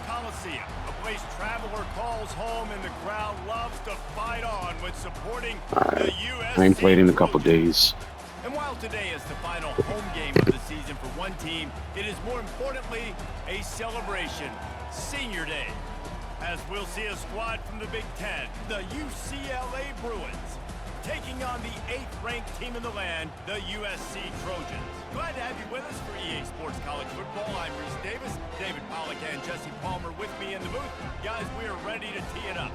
Coliseum, a place traveler calls home and the crowd loves to fight on when supporting the USC I ain't played in a Trojans. couple days. And while today is the final home game of the season for one team, it is more importantly a celebration, Senior Day, as we'll see a squad from the Big Ten, the UCLA Bruins, taking on the 8th-ranked team in the land, the USC Trojans. Glad to have you with us for EA Sports College Football. I'm Reese Davis, David Pollack and Jesse Palmer with me in the booth. Guys, we are ready to tee it up.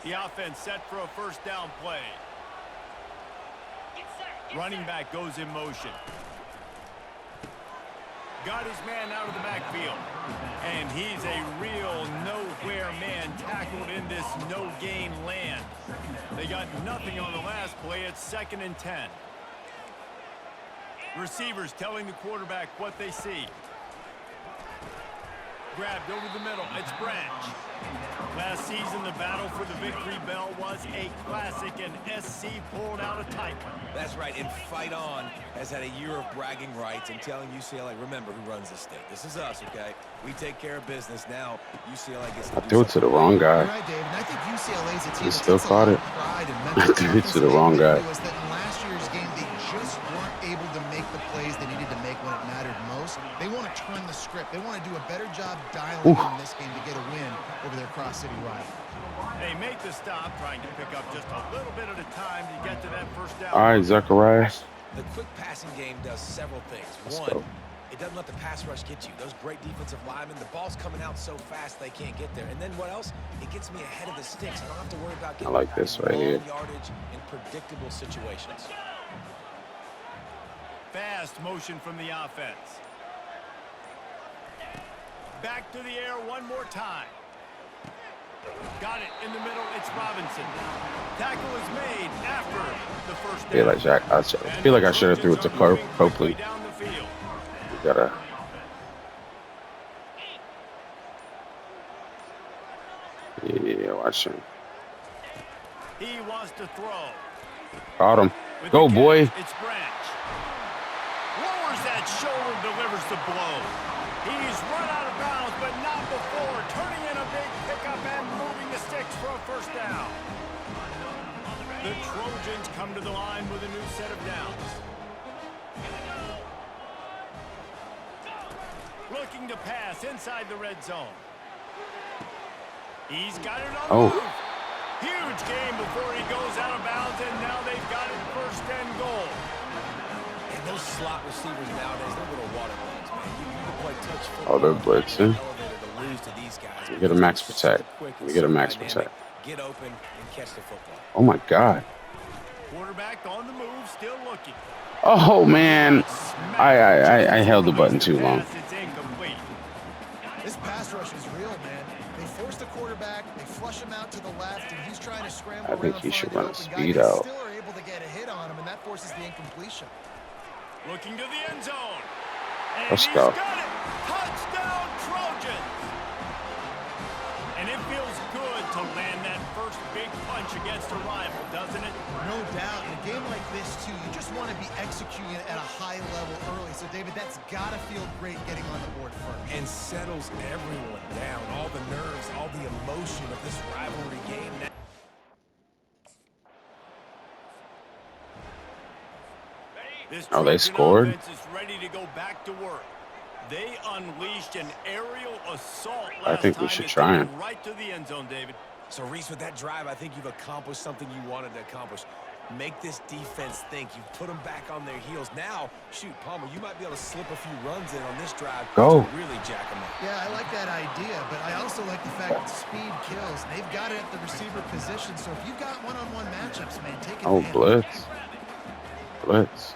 The offense set for a first down play. Running back goes in motion. Got his man out of the backfield. And he's a real nowhere man tackled in this no-gain land. They got nothing on the last play. It's 2nd and 10. Receivers telling the quarterback what they see. Grabbed over the middle. It's Branch. Last season, the battle for the victory bell was a classic, and SC pulled out a tight one. That's right, and Fight On has had a year of bragging rights and telling UCLA, remember who runs the state. This is us, okay? We take care of business. Now, UCLA gets to I threw it to the wrong guy. Right, David. And I think UCLA's a team He that still takes caught a it. lot of pride and I mental threw it toughness. to the wrong guy. Was that in last year's game, they just weren't able to make the plays they needed to make when it mattered most. They want to turn the script. They want to do a better job dialing in this game to get a win over their Cross-City rival. They make the stop, trying to pick up just a little bit at a time to get to that first down. All right, Zachariah. The quick passing game does several things. Let's One, go. it doesn't let the pass rush get you. Those great defensive linemen, the ball's coming out so fast they can't get there. And then what else? It gets me ahead of the sticks. I don't have to worry about getting like this right long here. yardage in predictable situations. Fast motion from the offense. Back to the air one more time. Got it in the middle. It's Robinson. Tackle is made after the first down. I feel like I should have threw it to Copley. Down the field. You gotta. Yeah, watch him. He wants to throw. Caught him. With Go, the boy. catch, it's Branch. Lowers that shoulder, delivers the blow. He's run out of bounds, but not before. Turning in a big pickup and moving the sticks for a first down. The Trojans come to the line with a new set of downs. Looking to pass inside the red zone. He's got it on the move. Huge game before he goes out of bounds, and now they've got it 1st and goal. And those slot receivers nowadays, they're little water bugs, man. You can play touch football. Oh, they're blitzing. To lose to these guys. We get a max protect. We get a max protect. Get open and catch the football. Oh my God. Quarterback on the move, still looking. Oh man, I held the button too long. It's incomplete. This pass rush is real, man. They force the quarterback, they flush him out to the left, and he's trying to scramble I think around he and should find run an a open speed guy. They out. still are able to get a hit on him, and that forces the incompletion. Looking to the end zone. And Let's he's go. got it. Touchdown, Trojans. And it feels good to land that first big punch against a rival, doesn't it? No doubt. In a game like this, too, you just want to be executing it at a high level early. So, David, that's got to feel great getting on the board first. And settles everyone down. All the nerves, all the emotion of this rivalry game. Oh, they scored? Offense is ready to go back to work. They unleashed an aerial assault I think we should try him. right to the end zone, David. So, Reese, with that drive, I think you've accomplished something you wanted to accomplish. Make this defense think. You've put them back on their heels. Now, shoot, Palmer, you might be able to slip a few runs in on this drive Go. to really jack them up. Yeah, I like that idea, but I also like the fact that speed kills. They've got it at the receiver position, so if you've got one-on-one matchups, man, take Oh, advantage. blitz. Blitz.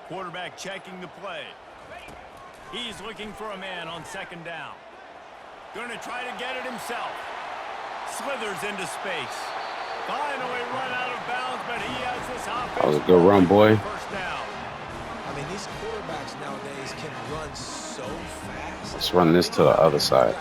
Quarterback checking the play. He's looking for a man on 2nd down. Going to try to get it himself. Slithers into space. Finally run out of bounds, but That was a good run, boy. First down. I mean, these quarterbacks nowadays can run so fast. Let's run this to the other side.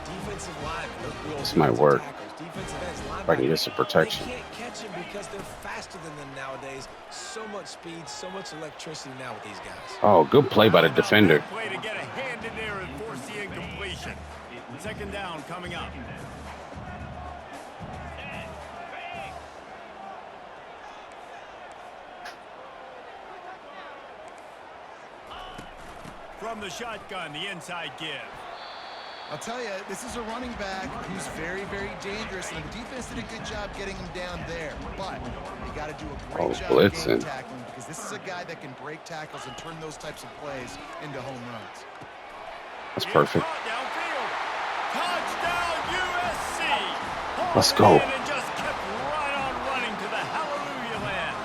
Defensive linemen, This might work. defensive ends, If I can get some protection. They can't catch him because they're faster than them nowadays. So much speed, so much electricity now with these guys. Oh, good play by the defender. Play to get a hand in there and force the incompletion. Second down coming up. From the shotgun, the inside give. I'll tell you, this is a running back who's very, very dangerous, and the defense did a good job getting him down there. But you got to do a great job game tackling, because this is a guy that can break tackles and turn those types of plays into home runs. That's perfect. Touchdown USC. Let's go. And just kept right on running to the hallelujah land.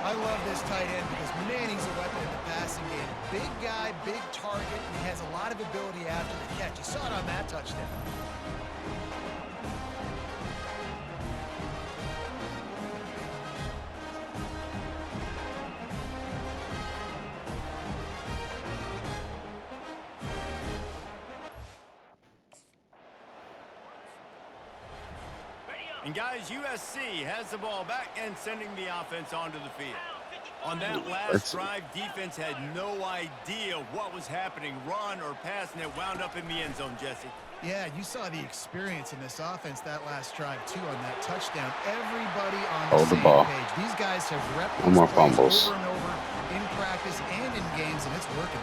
I love this tight end because, man, he's a weapon in the passing game. Big guy, big target, and he has a lot of ability after the catch. You saw it on that touchdown. And guys, USC has the ball back and sending the offense onto the field. On that last drive, defense had no idea what was happening, run or pass, and it wound up in the end zone, Jesse. Yeah, you saw the experience in this offense that last drive, too, on that touchdown. Everybody on the same page. These guys have repped no more fumbles over and over in practice and in games, and it's working.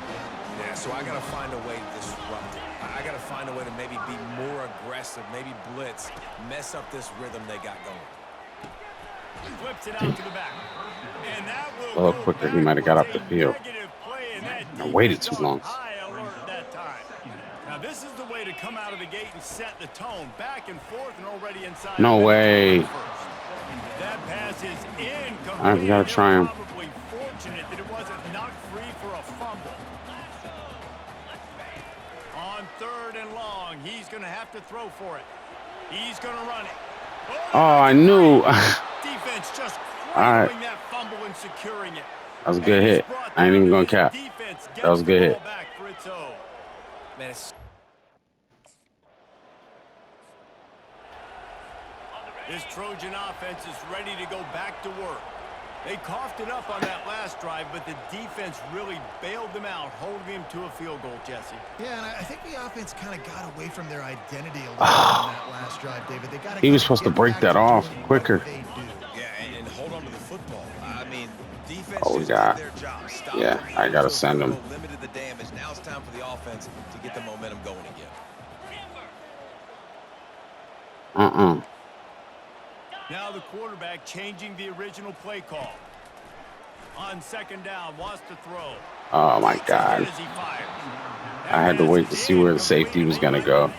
Yeah, so I got to find a way to disrupt it. I got to find a way to maybe be more aggressive, maybe blitz, mess up this rhythm they got going. Flips it out to the back. And that will a little quicker, he might have got off the field. I waited too long. Now this is the way to come out of the gate and set the tone. Back and forth and already inside. No way. That pass is incomplete. I've got to try him. Probably fortunate that it wasn't knocked free for a fumble. On third and long, he's going to have to throw for it. He's going to run it. Oh, I knew. Defense just all right. that fumble and securing it. That was a good hit. I ain't even going to cap. That was a good hit. Man, this Trojan offense is ready to go back to work. They coughed it up on that last drive, but the defense really bailed them out, holding him to a field goal, Jesse. Yeah, and I think the offense kind of got away from their identity a little bit on that last drive, David. They got he was supposed to break that off quicker. Yeah, and hold on to the football. I mean, defense Oh, did their job. Yeah, I got to send him. Limited the damage. Now it's time for the offense to get the momentum going again. Now the quarterback changing the original play call. On second down, wants to throw. Oh, my God. I had to wait to see where the safety was going to go.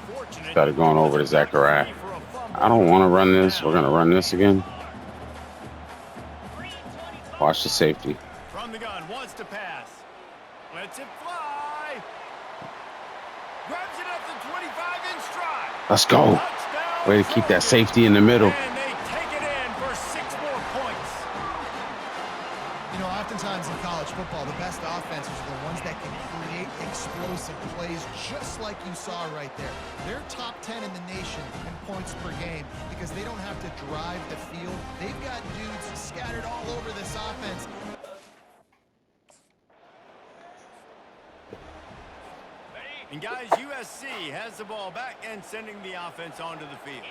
Started going over to Zachariah. I don't want to run this. We're going to run this again. Watch the safety. From the gun, wants to pass. Lets it fly. Grabs it up to 25 in stride. Let's go. Way to keep that safety in the middle. And they take it in for 6 more points. You know, oftentimes in college football, the best offenses are the ones that can create explosive plays, just like you saw right there. They're top 10 in the nation in points per game because they don't have to drive the field. They've got dudes scattered all over this offense. And guys, USC has the ball back and sending the offense onto the field.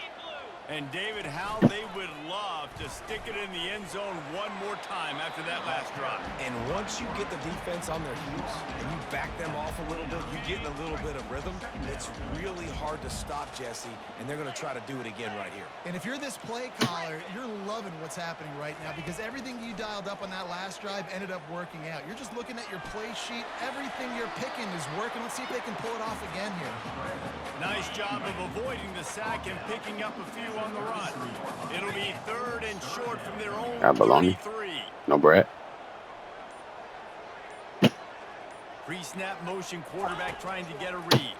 And David, how they would love to stick it in the end zone one more time after that last drive. And once you get the defense on their heels and you back them off a little bit, you get in a little bit of rhythm, it's really hard to stop, Jesse, and they're going to try to do it again right here. And if you're this play caller, you're loving what's happening right now because everything you dialed up on that last drive ended up working out. You're just looking at your play sheet. Everything you're picking is working. Let's see if they can pull it off again here. Nice job of avoiding the sack and picking up a few on the run. It'll be third and short from their own 33. No Brett. Pre-snap motion quarterback trying to get a read.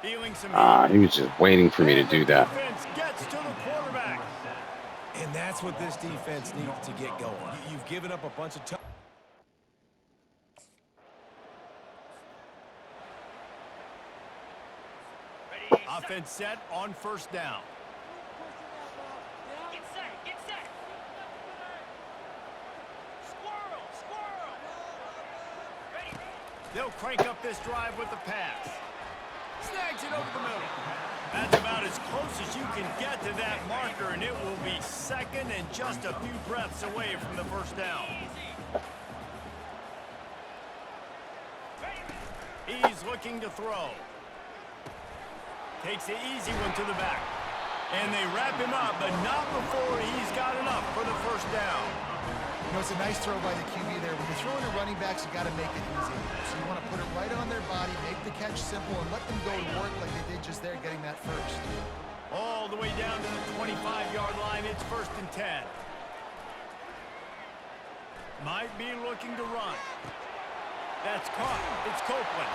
Feeling some He was just waiting for me to do that. Defense gets to the quarterback. And that's what this defense needs to get going. You've given up a bunch of tough. Offense set on first down. Get set, get set. Squirrel, squirrel. Ready. They'll crank up this drive with the pass. Snags it over the middle. That's about as close as you can get to that marker, and it will be second and just a few breaths away from the first down. He's looking to throw. Takes the easy one to the back. And they wrap him up, but not before he's got enough for the first down. You know, it's a nice throw by the QB there. When you're throwing to running backs, you got to make it easy. So you want to put it right on their body, make the catch simple, and let them go to work like they did just there, getting that first. All the way down to the 25-yard line. It's 1st and 10. Might be looking to run. That's caught. It's Copeland.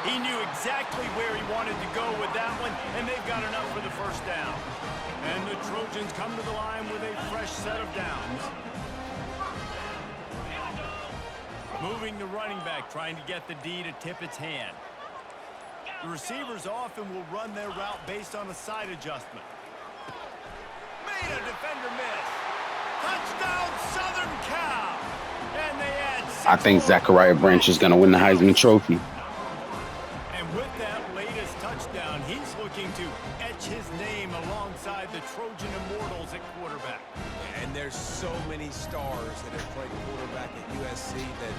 He knew exactly where he wanted to go with that one, and they've got enough for the first down. And the Trojans come to the line with a fresh set of downs. Moving the running back, trying to get the D to tip its hand. The receivers often will run their route based on a side adjustment. Made a defender miss. Touchdown, Southern Cal. And they add 6 I think Zachariah Branch is going to win the Heisman Trophy. With that latest touchdown, he's looking to etch his name alongside the Trojan Immortals at quarterback. And there's so many stars that have played quarterback at USC that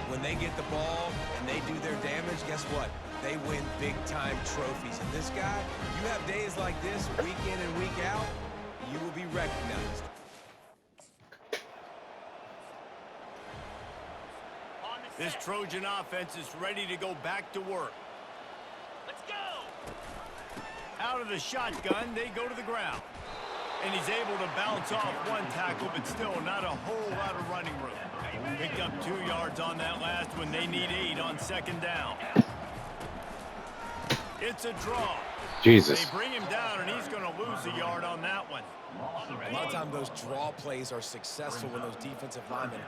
when they get the ball and they do their damage, guess what? They win big-time trophies. And this guy, you have days like this, week in and week out, you will be recognized. This Trojan offense is ready to go back to work. Let's go. Out of the shotgun, they go to the ground. And he's able to bounce off one tackle, but still not a whole lot of running room. Picked up 2 yards on that last one. They need 8 on 2nd down. It's a draw. Jesus. They bring him down, and he's going to lose a yard on that one. A lot of times those draw plays are successful when those defensive linemen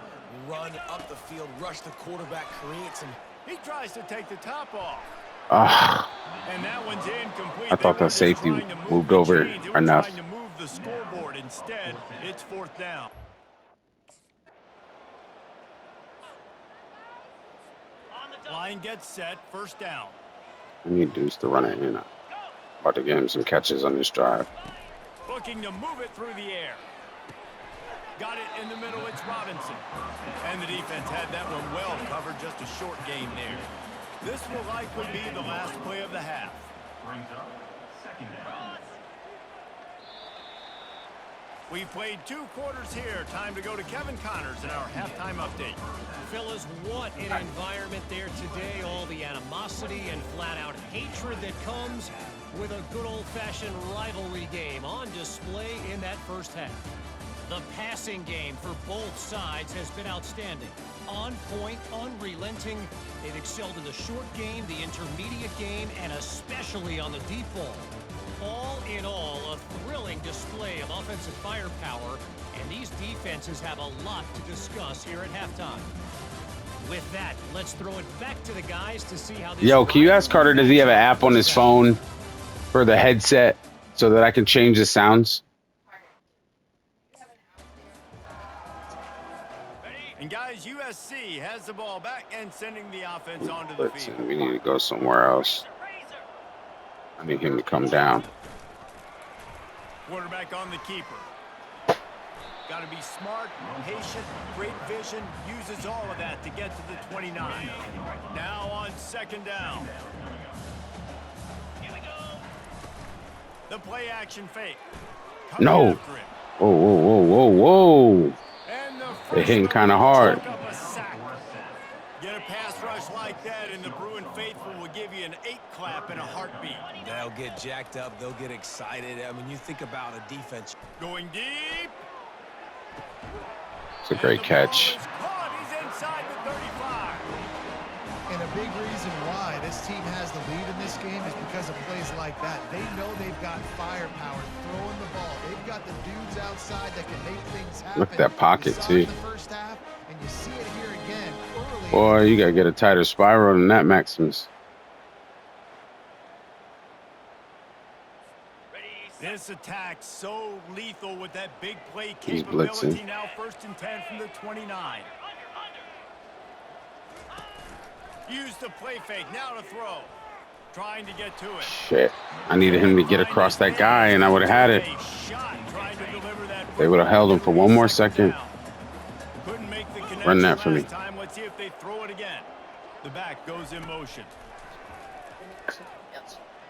run up the field, rush the quarterback, create some. He tries to take the top off. And that one's incomplete. I thought that safety moved over enough. Trying to move the scoreboard. Instead, it's 4th down. Line gets set, 1st down. We need Deuce to run it in. About to get him some catches on this drive. Looking to move it through the air. Got it in the middle, it's Robinson. And the defense had that one well covered, just a short gain there. This will likely be the last play of the half. We've played 2 quarters here. Time to go to Kevin Connors in our halftime update. Fellas, what an environment there today. All the animosity and flat-out hatred that comes with a good old-fashioned rivalry game on display in that first half. The passing game for both sides has been outstanding. On point, unrelenting. They've excelled in the short game, the intermediate game, and especially on the deep ball. All in all, a thrilling display of offensive firepower, and these defenses have a lot to discuss here at halftime. With that, let's throw it back to the guys to see how this... Yo, can you ask Carter, does he have an app on his phone for the headset so that I can change the sounds? And guys, USC has the ball back and sending the offense onto the field. We need to go somewhere else. I need him to come down. Quarterback on the keeper. Got to be smart, patient, great vision, uses all of that to get to the 29. Now on 2nd down. Here we go. The play action fake. No. Whoa, whoa, whoa, whoa, whoa. They're hitting kind of hard. Get a pass rush like that, and the Bruin faithful will give you an 8-clap in a heartbeat. They'll get jacked up. They'll get excited. I mean, you think about a defense. Going deep. It's a great catch. He's inside the 35. In a a big reason why this team has the lead in this game is because of plays like that. They know they've got firepower throwing the ball. They've got the dudes outside that can make things happen. Look at that pocket, you saw too. it in the first half, and you see it here again early. Boy, you got to get a tighter spiral than that, Maximus. This attack so lethal with that big play He's capability. blitzing. Now 1st and 10 from the 29. Use the play fake. Now to throw. Trying to get to it. Shit. I needed him to get across that guy, and I would have had it. They would have held him for one more second. Couldn't make the connection Run that for me. last time. Let's see if they throw it again. The back goes in motion.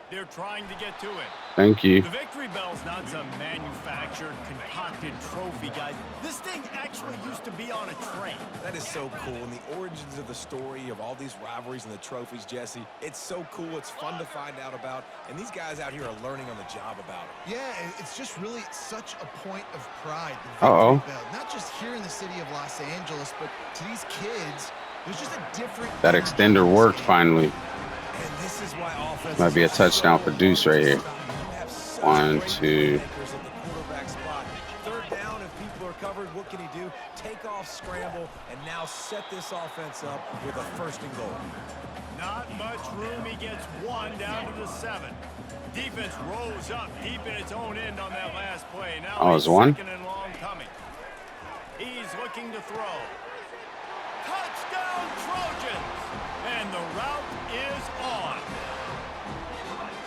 They're trying to get to it. Thank you. The victory bell's not some manufactured, concocted trophy, guys. This thing actually used to be on a train. That is so cool. And the origins of the story of all these rivalries and the trophies, Jesse, it's so cool. It's fun to find out about. And these guys out here are learning on the job about it. Yeah, it's just really such a point of pride. Uh-oh. Bell. Not just here in the city of Los Angeles, but to these kids, there's just a different... That extender worked finally. And this is why offense Might be a touchdown for Deuce right here. 1, 2. Third down, if people are covered, what can he do? Take off, scramble, and now set this offense up with a 1st and goal. Not much room. He gets 1 down to the 7. Defense rolls up deep in its own end on that last play. Now Oh, it's 1? 2nd and long coming. He's looking to throw. Touchdown, Trojans! And the route is on.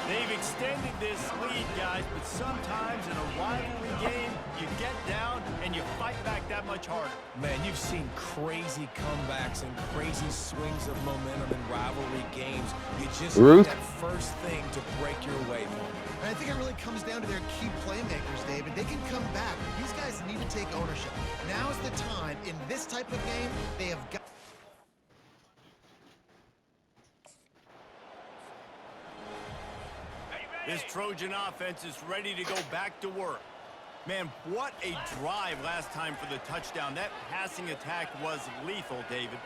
They've extended this lead, guys, but sometimes in a rivalry game, you get down and you fight back that much harder. Man, you've seen crazy comebacks and crazy swings of momentum in rivalry games. You just need that first thing to break your way. And I think it really comes down to their key playmakers, David. They can come back. These guys need to take ownership. Now is the time. In this type of game, they have got... This Trojan offense is ready to go back to work. Man, what a drive last time for the touchdown. That passing attack was lethal, David.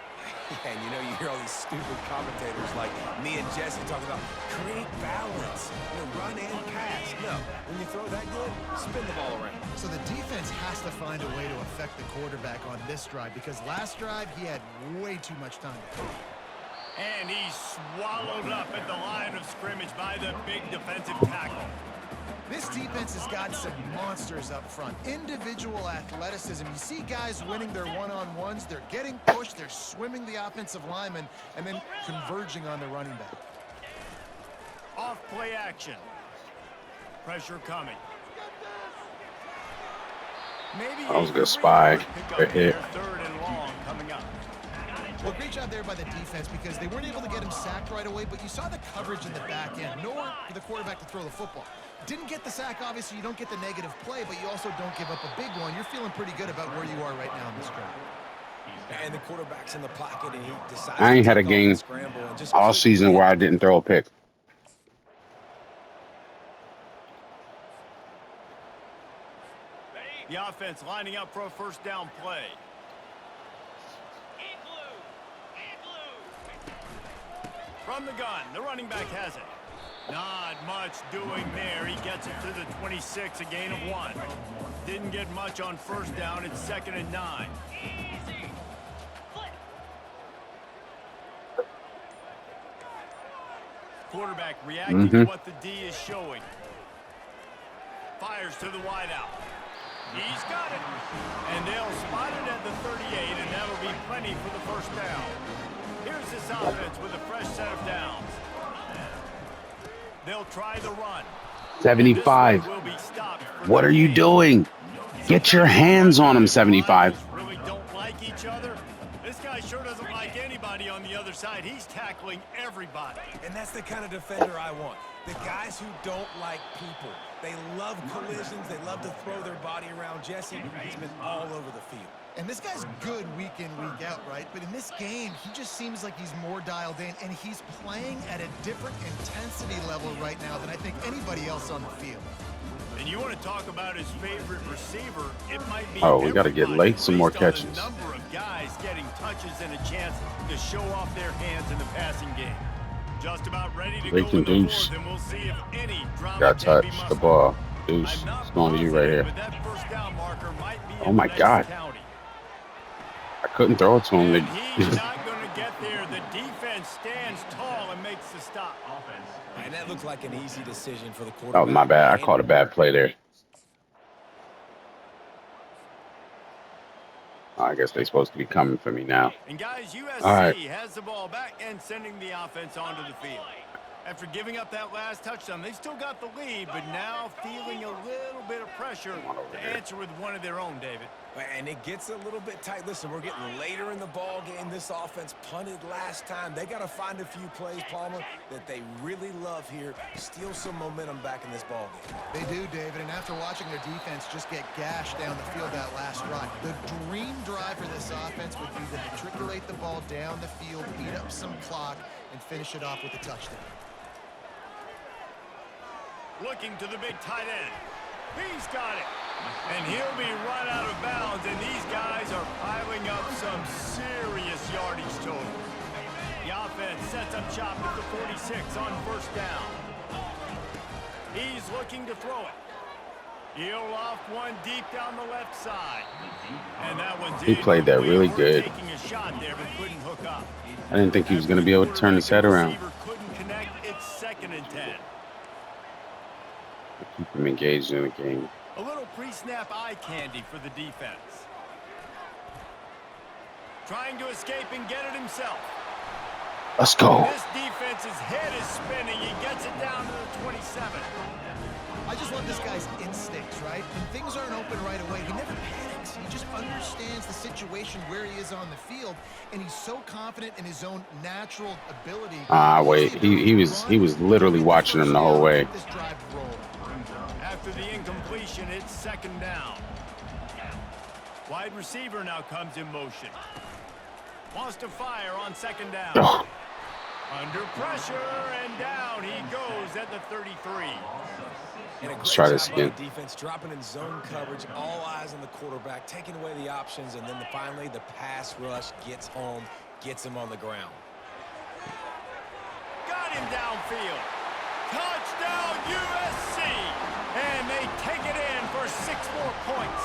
And you know, you hear all these stupid commentators like me and Jesse talking about create balance, run and pass. No, when you throw that good, spin the ball around. So the defense has to find a way to affect the quarterback on this drive because last drive he had way too much time to throw. And he's swallowed up at the line of scrimmage by the big defensive tackle. This defense has got some monsters up front. Individual athleticism. You see guys winning their one-on-ones. They're getting pushed. They're swimming the offensive lineman and then converging on the running back. Off play action. Pressure coming. Maybe I was going to spy. Good hit. 3rd and long coming up. Well, great job there by the defense because they weren't able to get him sacked right away, but you saw the coverage in the back end. Nowhere for the quarterback to throw the football. Didn't get the sack, obviously. You don't get the negative play, but you also don't give up a big one. You're feeling pretty good about where you are right now in this drive. And the quarterback's in the pocket, and he decides I ain't had a game all season where I didn't throw a pick. The offense lining up for a 1st down play. From the gun, the running back has it. Not much doing there. He gets it to the 26, a gain of 1. Didn't get much on 1st down. It's 2nd and 9. Easy. Flip. Quarterback reacting to what the D is showing. Fires to the wideout. He's got it. And they'll spot it at the 38, and that'll be plenty for the 1st down. Here's this offense with a fresh set of downs. They'll try the run. 75. What are you doing? Get your hands on him, 75. Really don't like each other. This guy sure doesn't like anybody on the other side. He's tackling everybody. And that's the kind of defender I want. The guys who don't like people. They love collisions. They love to throw their body around. Jesse, he's been all over the field. And this guy's good week in, week out, right? But in this game, he just seems like he's more dialed in, and he's playing at a different intensity level right now than I think anybody else on the field. And you want to talk about his favorite receiver, it might be Oh, we got to get everybody late some more based on catches. the number of guys getting touches and a chance to show off their hands in the passing game. Just about ready to go in the Deuce. fourth, and we'll see if any drama Got can be touch the mustered. ball. Deuce, I'm not it's going to you right positive, here. but that first down marker might be Oh in my Metz God. County. I couldn't throw it to him. And he's not going to get there. The defense stands tall and makes the stop. And that looked like an easy decision for the Oh, quarterback. my bad. I caught a bad play there. I guess they're supposed to be coming for me now. And guys, USC All right. has the ball back and sending the offense onto the field. After giving up that last touchdown, they still got the lead, but now feeling a little bit of pressure to answer with one of their own, David. And it gets a little bit tight. Listen, we're getting later in the ball game. This offense punted last time. They got to find a few plays, Palmer, that they really love here. Steal some momentum back in this ball game. They do, David, and after watching their defense just get gashed down the field that last run, the dream drive for this offense would be to matriculate the ball down the field, eat up some clock, and finish it off with a touchdown. Looking to the big tight end. He's got it. And he'll be run out of bounds, and these guys are piling up some serious yardage totals. The offense sets up shop at the 46 on first down. He's looking to throw it. He'll off one deep down the left side. And that one's He played that really good. Taking a shot there, but couldn't hook up. I didn't think he was going to be able to turn his head around. Couldn't connect. It's 2nd and 10. Keep him engaged in the game. A little pre-snap eye candy for the defense. Trying to escape and get it himself. Let's go. This defense's head is spinning. He gets it down to the 27. I just love this guy's instincts, right? When things aren't open right away, he never panics. He just understands the situation where he is on the field, and he's so confident in his own natural ability. Wait. He was literally watching him the whole way. This drive roll. After the incompletion, it's 2nd down. Wide receiver now comes in motion. Wants to fire on 2nd down. Oh. Under pressure, and down he goes at the 33. Let's try this again. Defense dropping in zone coverage, all eyes on the quarterback, taking away the options, and then finally the pass rush gets home, gets him on the ground. Got him downfield. Touchdown USC, and they take it in for 6 more points.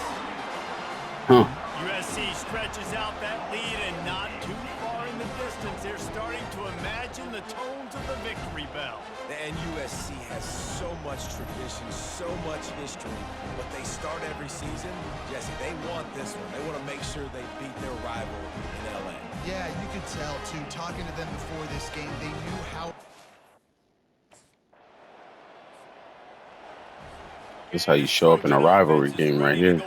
Huh. USC stretches out that lead, and not too far in the distance, they're starting to imagine the tones of the victory bell. And USC has so much tradition, so much history, but they start every season. Jesse, they want this one. They want to make sure they beat their rival in LA. Yeah, you could tell, too. Talking to them before this game, they knew how... This is how you show up in a rivalry game right here.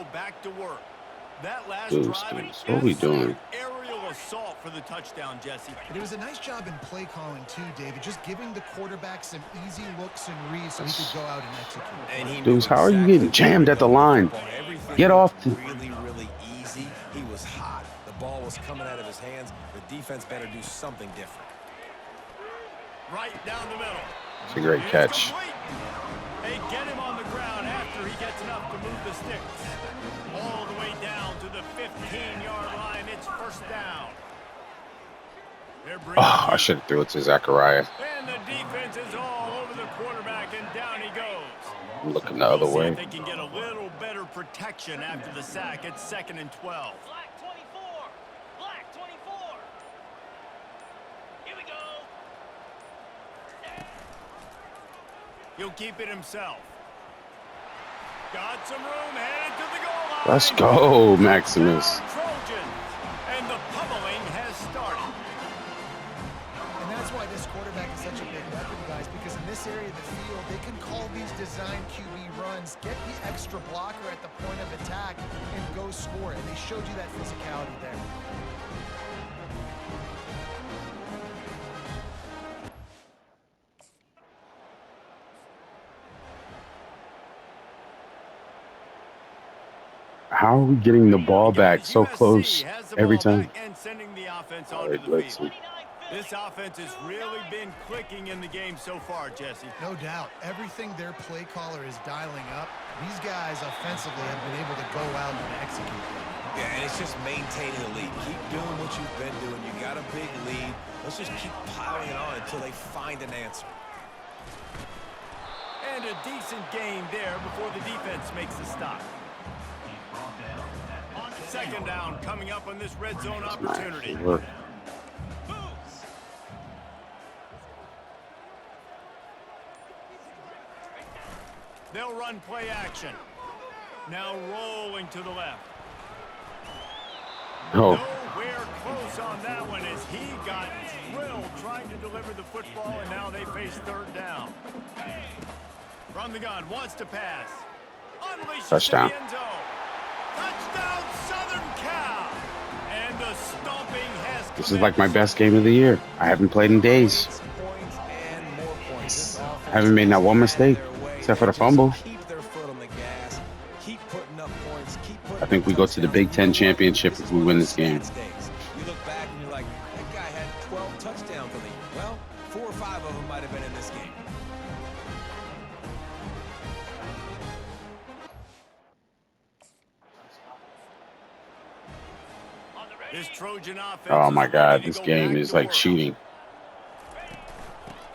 Dude, what are we doing? Aerial assault for the touchdown, Jesse. But it was a nice job in play calling, too, David. Just giving the quarterback some easy looks and reads so he could go out and execute. And he Dudes, how are you getting jammed at the line? Get off. Really, really easy. He was hot. The ball was coming out of his hands. The defense better do something different. Right down the middle. It's a great catch. They get him on the ground after he gets enough to move the sticks. All the way down to the 15-yard line. It's 1st down. Oh, I should have threw it to Zachariah. And the defense is all over the quarterback, and down he goes. I'm looking the other way. They can get a little better protection after the sack. It's 2nd and 12. Black 24. Black 24. Here we go. He'll keep it himself. Got some room, headed to the goal line. Let's go, Maximus. Trojans, and the pummeling has started. And that's why this quarterback is such a big weapon, guys, because in this area of the field, they can call these design QB runs, get the extra blocker at the point of attack, and go score. And they showed you that physicality there. How are we getting the ball back so close every time? And sending the offense All onto right, the let's field. see. This offense has really been clicking in the game so far, Jesse. No doubt. Everything their play caller is dialing up, these guys offensively have been able to go out and execute. Yeah, and it's just maintaining the lead. Keep doing what you've been doing. You got a big lead. Let's just keep piling it on until they find an answer. And a decent gain there before the defense makes the stop. Second down coming up on this red zone opportunity. They'll run play action. Now rolling to the left. Oh. Nowhere close on that one as he got drilled trying to deliver the football, and now they face third down. From the gun, wants to pass. Unleashes Touchdown. to the end zone. Touchdown, Southern Cal. And the stomping has This is like my best game of the year. I haven't played in days. Points and more points. I haven't made not one mistake, except for the fumble. Keep their foot on the gas. Keep putting up points. Keep putting I think we go to the Big Ten championship if we win this game. You look back and you're like, that guy had 12 touchdowns on the year. Well, 4 or 5 of them might have been in this game. This Trojan offense. Oh my is God, ready to this go game back is to like work. cheating.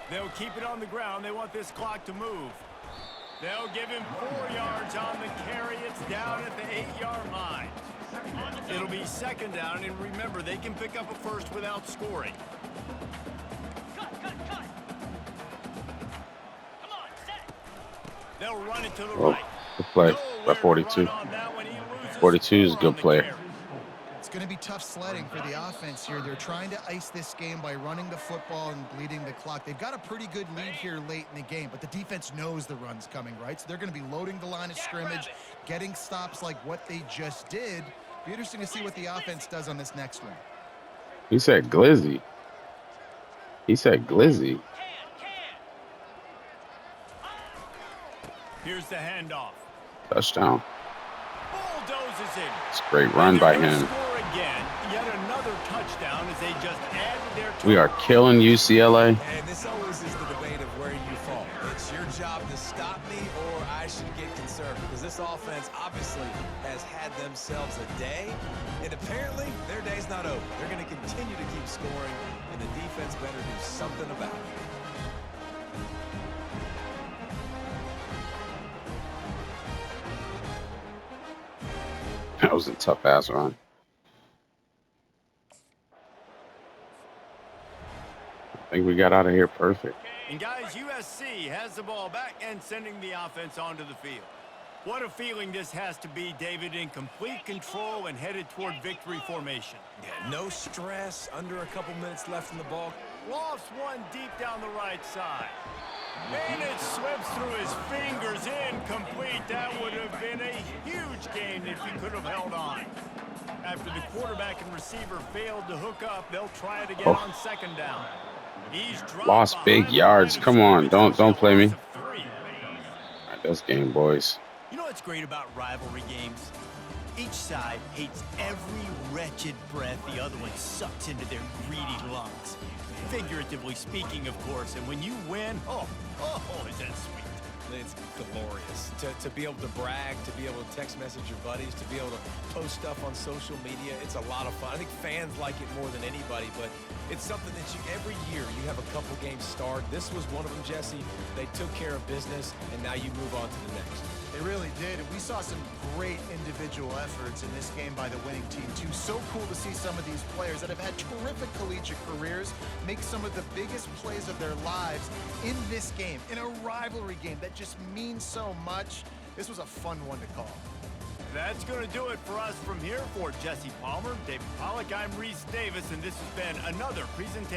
They'll keep it on the ground. They want this clock to move. They'll give him 4 yards on the carry. It's down at the 8-yard line. It'll be second down, and remember, they can pick up a first without scoring. Cut. Come on, set. They'll run it to the Oh, right. good play Nowhere by to 42. run on that one. He loses 42 is a 4 good on the play. carry. It's going to be tough sledding for the offense here. They're trying to ice this game by running the football and bleeding the clock. They've got a pretty good lead here late in the game, but the defense knows the run's coming, right? So they're going to be loading the line of scrimmage, getting stops like what they just did. Be interesting to see what the offense does on this next one. He said glizzy. He said glizzy. Here's the handoff. Touchdown. Bulldozes it. It's a great run by him. Score again. Yet another touchdown as they just added their We are killing UCLA. And this always is the debate of where you fall. It's your job to stop me or I should get concerned because this offense obviously has had themselves a day, and apparently their day's not over. They're going to continue to keep scoring, and the defense better do something about it. That was a tough ass run. I think we got out of here perfect. And guys, USC has the ball back and sending the offense onto the field. What a feeling this has to be, David, in complete control and headed toward victory formation. Yeah, no stress, under a couple minutes left in the ball. Lofts one deep down the right side. And it slips through his fingers, incomplete. That would have been a huge gain if he could have held on. After the quarterback and receiver failed to hook up, they'll try it again on second down. He's Lost big yards. Come on, don't play me. All right, that's game, boys. You know what's great about rivalry games? Each side hates every wretched breath the other one sucks into their greedy lungs. Figuratively speaking, of course. And when you win, oh, is that sweet. It's glorious to be able to brag, to be able to text message your buddies, to be able to post stuff on social media. It's a lot of fun. I think fans like it more than anybody, but it's something that every year you have a couple games start. This was one of them, Jesse. They took care of business, and now you move on to the next. They really did, and we saw some great individual efforts in this game by the winning team, too. So cool to see some of these players that have had terrific collegiate careers make some of the biggest plays of their lives in this game, in a rivalry game that just means so much. This was a fun one to call. That's going to do it for us from here. For Jesse Palmer, David Pollack, I'm Reese Davis, and this has been another presentation.